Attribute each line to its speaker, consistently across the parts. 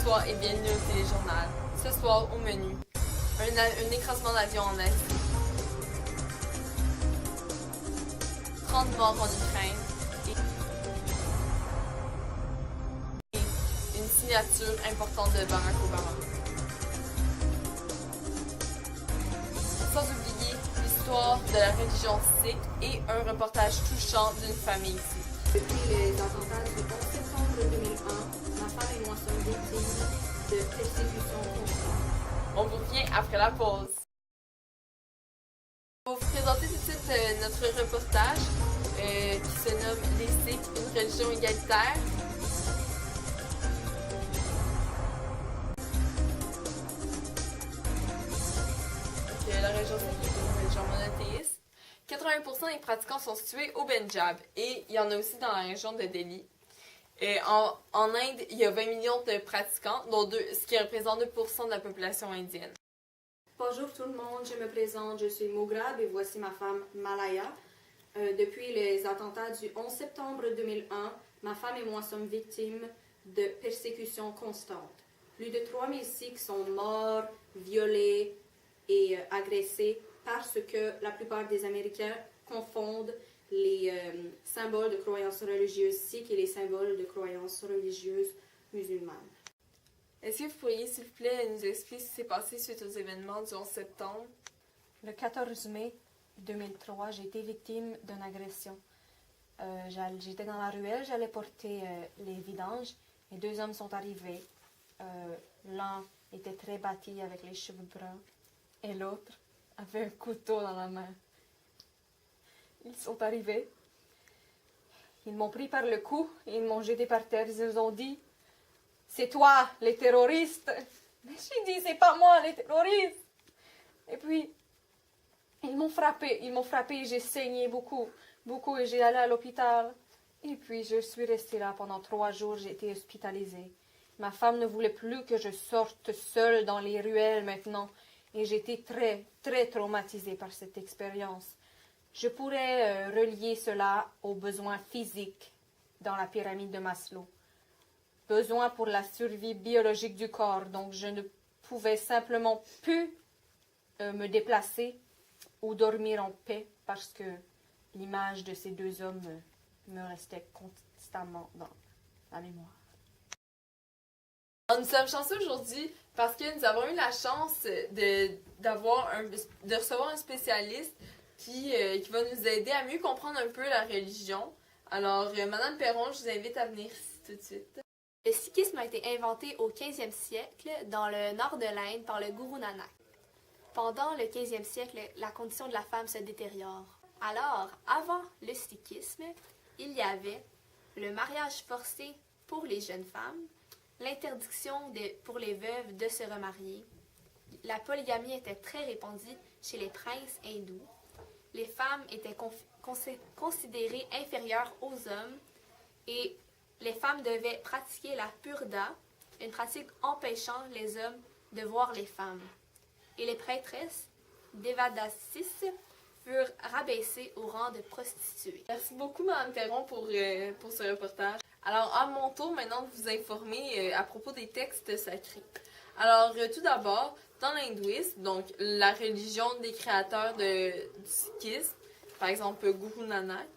Speaker 1: Bonsoir et bienvenue au téléjournal. Ce soir, au menu, un écrasement d'avion en Asie, 30 morts en Ukraine et une signature importante de Barack Obama. Sans oublier l'histoire de la religion sikh et un reportage touchant d'une famille sikh.
Speaker 2: Depuis les attentats du 11 septembre 2001, ma femme et moi sommes victimes de persécutions constantes.
Speaker 1: On vous revient après la pause. Je vais vous présenter tout de suite notre reportage qui se nomme Les Sikhs, une religion égalitaire. Donc, la religion sikh est une religion monothéiste. 80% des pratiquants sont situés au Pendjab et il y en a aussi dans la région de Delhi. En Inde, il y a 20 millions de pratiquants, ce qui représente 2% de la population indienne.
Speaker 2: Bonjour tout le monde, je me présente, je suis Mograb et voici ma femme Malaya. Depuis les attentats du 11 septembre 2001, ma femme et moi sommes victimes de persécutions constantes. Plus de 3000 Sikhs sont morts, violés et agressés parce que la plupart des Américains confondent les symboles de croyances religieuses sikhs et les symboles de croyances religieuses musulmanes.
Speaker 1: Est-ce que vous pourriez, s'il vous plaît, nous expliquer ce qui s'est passé suite aux événements du 11 septembre?
Speaker 3: Le 14 mai 2003, j'ai été victime d'une agression. J'étais dans la ruelle, j'allais porter les vidanges et deux hommes sont arrivés. L'un était très bâti avec les cheveux bruns et l'autre avait un couteau dans la main. Ils sont arrivés, ils m'ont pris par le cou et ils m'ont jeté par terre. Ils ont dit « C'est toi, les terroristes !» Mais j'ai dit « C'est pas moi, les terroristes !» Et puis, ils m'ont frappé, j'ai saigné beaucoup, et j'ai allé à l'hôpital. Et puis, je suis restée là pendant 3 jours, j'ai été hospitalisée. Ma femme ne voulait plus que je sorte seule dans les ruelles maintenant. Et j'étais très, très traumatisée par cette expérience. Je pourrais relier cela aux besoins physiques dans la pyramide de Maslow. Besoin pour la survie biologique du corps. Donc, je ne pouvais simplement plus me déplacer ou dormir en paix parce que l'image de ces deux hommes me restait constamment dans la mémoire.
Speaker 1: Alors, nous sommes chanceux aujourd'hui parce que nous avons eu la chance de recevoir un spécialiste qui va nous aider à mieux comprendre un peu la religion. Alors, Madame Perron, je vous invite à venir ici tout de suite.
Speaker 4: Le sikhisme a été inventé au 15e siècle dans le nord de l'Inde par le Guru Nanak. Pendant le 15e siècle, la condition de la femme se détériore. Alors, avant le sikhisme, il y avait le mariage forcé pour les jeunes femmes, l'interdiction pour les veuves de se remarier. La polygamie était très répandue chez les princes hindous. Les femmes étaient considérées inférieures aux hommes et les femmes devaient pratiquer la purda, une pratique empêchant les hommes de voir les femmes. Et les prêtresses, Devadasis, furent rabaissées au rang de prostituées.
Speaker 1: Merci beaucoup, Mme Perron, pour ce reportage. Alors, à mon tour maintenant de vous informer à propos des textes sacrés. Alors, tout d'abord, dans l'hindouisme, donc la religion des créateurs du sikhisme, par exemple Guru Nanak,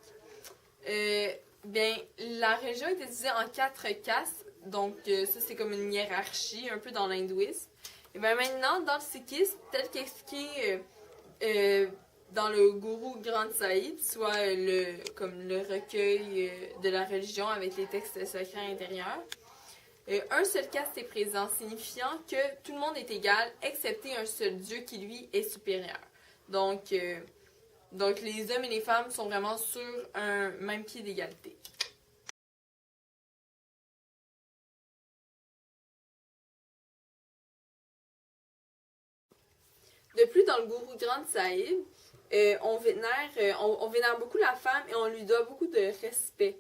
Speaker 1: la religion est divisée en 4 castes, donc ça c'est comme une hiérarchie un peu dans l'hindouisme. Et bien maintenant, dans le sikhisme, tel qu'expliqué dans le Guru Granth Sahib, soit comme le recueil de la religion avec les textes sacrés à l'intérieur, un seul caste est présent, signifiant que tout le monde est égal, excepté un seul Dieu qui, lui, est supérieur. Donc les hommes et les femmes sont vraiment sur un même pied d'égalité. De plus, dans le Guru Granth Sahib, on vénère beaucoup la femme et on lui doit beaucoup de respect.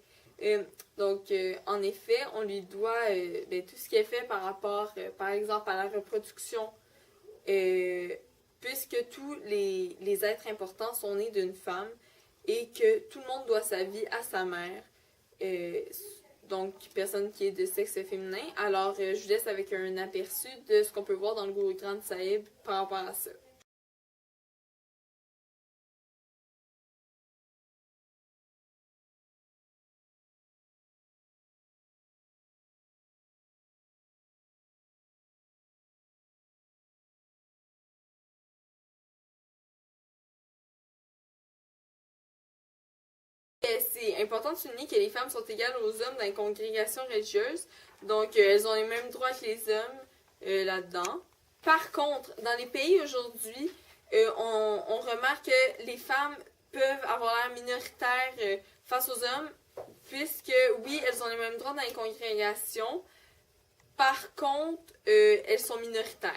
Speaker 1: En effet, on lui doit tout ce qui est fait par rapport, par exemple, à la reproduction, puisque tous les êtres importants sont nés d'une femme et que tout le monde doit sa vie à sa mère. donc personne qui est de sexe féminin. Alors, je vous laisse avec un aperçu de ce qu'on peut voir dans le Guru Granth Sahib par rapport à ça. C'est important de souligner que les femmes sont égales aux hommes dans les congrégations religieuses, donc elles ont les mêmes droits que les hommes là-dedans. Par contre, dans les pays aujourd'hui, on remarque que les femmes peuvent avoir l'air minoritaires face aux hommes, puisque oui, elles ont les mêmes droits dans les congrégations, par contre, elles sont minoritaires.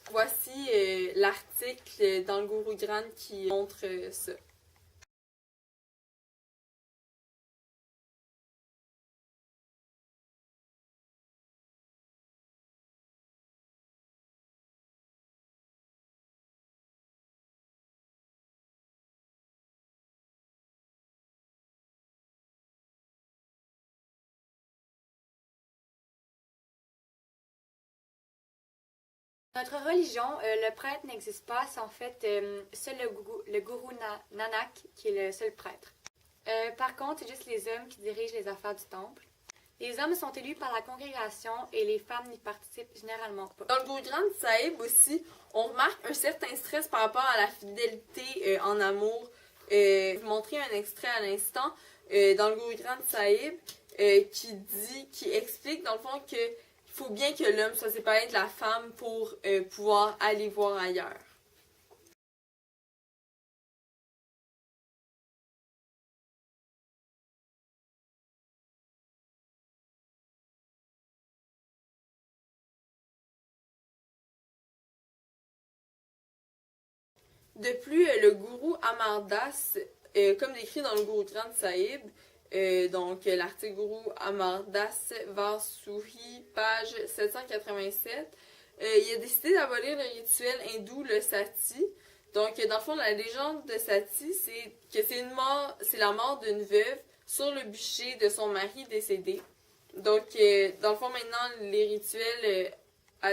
Speaker 1: Voici l'article dans le Guru Granth qui montre ça.
Speaker 5: Notre religion, le prêtre n'existe pas, c'est en fait seul le gourou Nanak qui est le seul prêtre. Par contre, c'est juste les hommes qui dirigent les affaires du temple. Les hommes sont élus par la congrégation et les femmes n'y participent généralement pas.
Speaker 1: Dans le Guru Granth Sahib aussi, on remarque un certain stress par rapport à la fidélité en amour. Je vais vous montrer un extrait à l'instant dans le Guru Granth Sahib qui explique dans le fond que il faut bien que l'homme soit séparé de la femme pour pouvoir aller voir ailleurs. De plus, le gourou Amar Das, comme décrit dans le Guru Granth Sahib, donc l'article Guru Amar Das Varsuri, page 787, il a décidé d'abolir le rituel hindou, le sati. Donc, dans le fond, la légende de sati, c'est que c'est la mort d'une veuve sur le bûcher de son mari décédé. Donc, dans le fond, maintenant, les rituels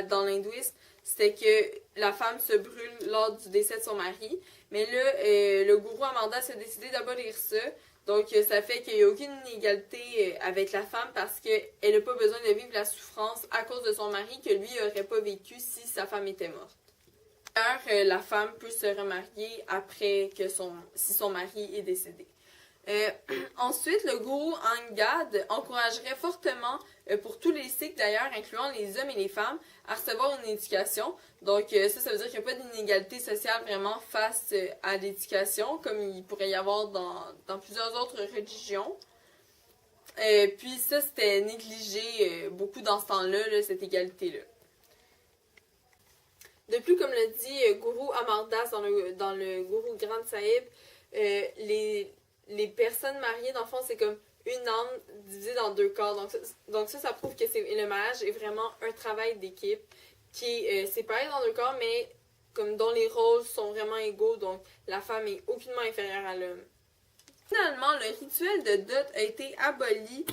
Speaker 1: dans l'hindouisme, c'était que la femme se brûle lors du décès de son mari. Mais là, le gourou Amar Das a décidé d'abolir ça. Donc, ça fait qu'il n'y a aucune inégalité avec la femme parce qu'elle n'a pas besoin de vivre la souffrance à cause de son mari que lui n'aurait pas vécu si sa femme était morte. D'ailleurs, la femme peut se remarier après que si son mari est décédé. Ensuite, le gourou Angad encouragerait fortement, pour tous les Sikhs d'ailleurs, incluant les hommes et les femmes, à recevoir une éducation. Donc ça veut dire qu'il n'y a pas d'inégalité sociale vraiment face à l'éducation, comme il pourrait y avoir dans plusieurs autres religions. Puis ça, c'était négligé beaucoup dans ce temps-là, cette égalité-là. De plus, comme le dit Guru Amar Das dans le Guru Granth Sahib, les personnes mariées, dans le fond, c'est comme une âme divisée dans deux corps. Donc ça prouve que le mariage est vraiment un travail d'équipe qui est séparé dans deux corps, mais comme dont les rôles sont vraiment égaux, donc la femme est aucunement inférieure à l'homme. Finalement, le rituel de dot a été aboli,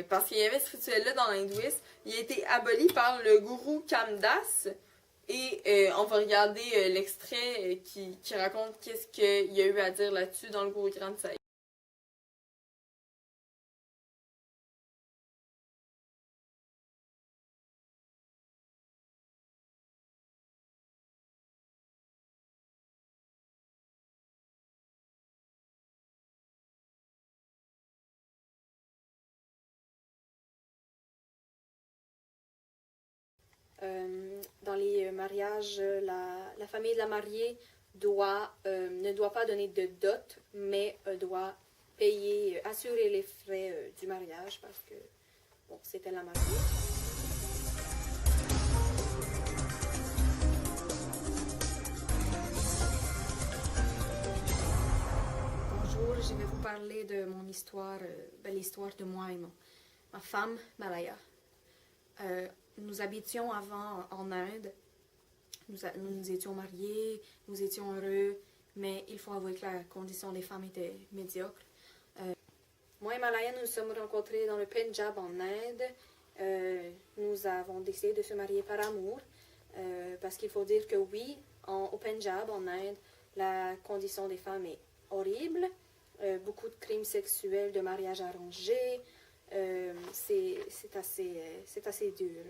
Speaker 1: parce qu'il y avait ce rituel-là dans l'hindouisme, il a été aboli par le gourou Kamdas, et on va regarder l'extrait qui raconte qu'est-ce qu'il y a eu à dire là-dessus dans le Guru Granth Sahib.
Speaker 2: Dans les mariages, la famille de la mariée ne doit pas donner de dot, mais doit payer, assurer les frais du mariage parce que bon, c'était la mariée. Bonjour, je vais vous parler de mon histoire, l'histoire de moi et ma femme, Malaya. Nous habitions avant en Inde. Nous étions mariés, nous étions heureux, mais il faut avouer que la condition des femmes était médiocre. Moi et Malaya, nous nous sommes rencontrés dans le Pendjab en Inde. Nous avons décidé de se marier par amour. Parce qu'il faut dire que oui, au Pendjab, en Inde, la condition des femmes est horrible. Beaucoup de crimes sexuels, de mariages arrangés. C'est assez dur.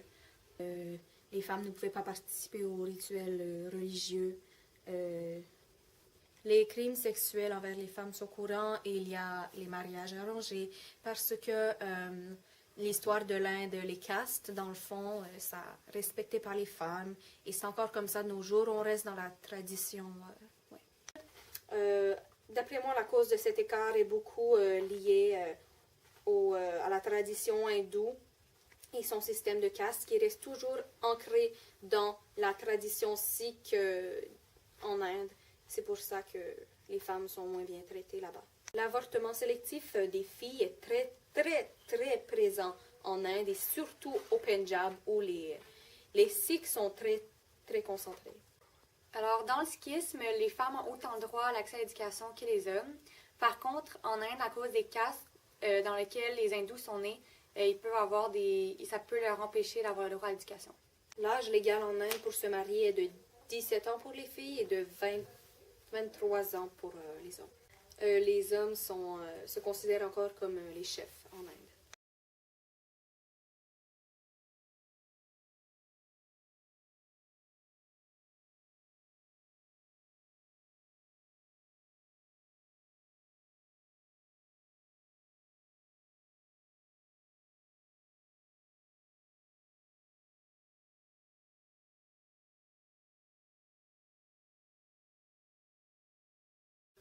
Speaker 2: Les femmes ne pouvaient pas participer aux rituels religieux. Les crimes sexuels envers les femmes sont courants et il y a les mariages arrangés parce que l'histoire de l'Inde, les castes, dans le fond, ça respecté par les femmes et c'est encore comme ça de nos jours, on reste dans la tradition. Ouais. D'après moi, la cause de cet écart est beaucoup liée à la tradition hindoue et son système de caste qui reste toujours ancré dans la tradition sikh en Inde. C'est pour ça que les femmes sont moins bien traitées là-bas. L'avortement sélectif des filles est très, très, très présent en Inde et surtout au Pendjab où les Sikhs sont très, très concentrés.
Speaker 5: Alors, dans le sikhisme, les femmes ont autant droit à l'accès à l'éducation que les hommes. Par contre, en Inde, à cause des castes dans lesquelles les hindous sont nés, ça peut leur empêcher d'avoir le droit à l'éducation.
Speaker 2: L'âge légal en Inde pour se marier est de 17 ans pour les filles et de 23 ans pour les hommes. Les hommes se considèrent encore comme les chefs en Inde.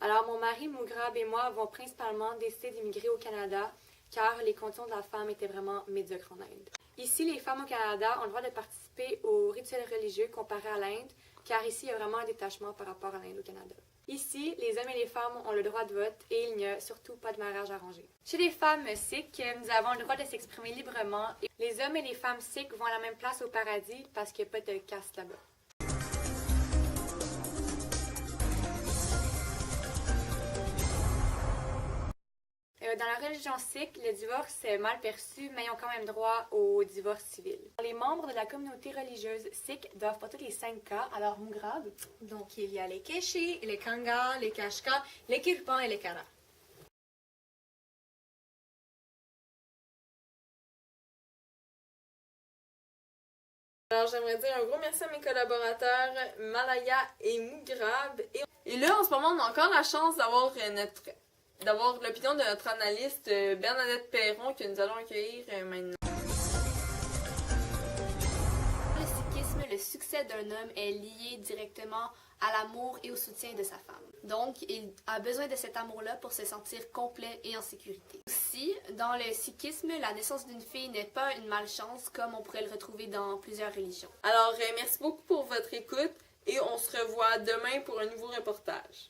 Speaker 5: Alors, mon mari Mougrab et moi avons principalement décidé d'immigrer au Canada car les conditions de la femme étaient vraiment médiocres en Inde. Ici, les femmes au Canada ont le droit de participer aux rituels religieux comparé à l'Inde car ici, il y a vraiment un détachement par rapport à l'Inde au Canada. Ici, les hommes et les femmes ont le droit de vote et il n'y a surtout pas de mariage arrangé. Chez les femmes sikhs, nous avons le droit de s'exprimer librement. Les hommes et les femmes sikhs vont à la même place au paradis parce qu'il n'y a pas de caste là-bas. Dans la religion sikh, le divorce est mal perçu, mais ils ont quand même droit au divorce civil. Les membres de la communauté religieuse sikh doivent porter les 5 cas, alors Mougrab.
Speaker 2: Donc, il y a les Keshi, les Kanga, les Kashka, les Kirpan et les Kara.
Speaker 1: Alors, j'aimerais dire un gros merci à mes collaborateurs Malaya et Mougrab. Et là, en ce moment, on a encore la chance d'avoir l'opinion de notre analyste Bernadette Perron que nous allons accueillir maintenant.
Speaker 4: Le sikhisme, le succès d'un homme est lié directement à l'amour et au soutien de sa femme. Donc, il a besoin de cet amour-là pour se sentir complet et en sécurité. Aussi, dans le sikhisme, la naissance d'une fille n'est pas une malchance comme on pourrait le retrouver dans plusieurs religions.
Speaker 1: Alors, merci beaucoup pour votre écoute et on se revoit demain pour un nouveau reportage.